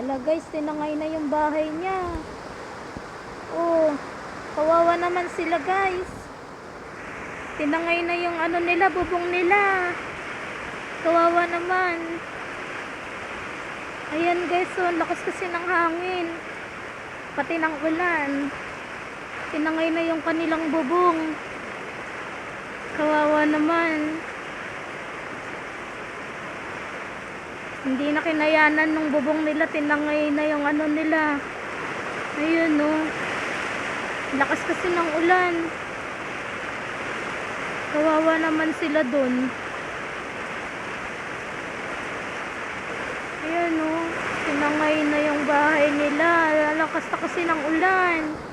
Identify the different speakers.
Speaker 1: Hala guys, tinangay na yung bahay niya. Oh, kawawa naman sila guys. Tinangay na yung ano nila, bubong nila. Kawawa naman. Ayan guys, so lakas kasi ng hangin. Pati ng ulan. Tinangay na yung kanilang bubong. Kawawa naman. Hindi na kinayanan nung bubong nila, tinangay na yung ano nila. Ayun no. Lakas kasi ng ulan. Kawawa naman sila dun. Ayun no. Tinangay na yung bahay nila. Lakas na kasi ng ulan.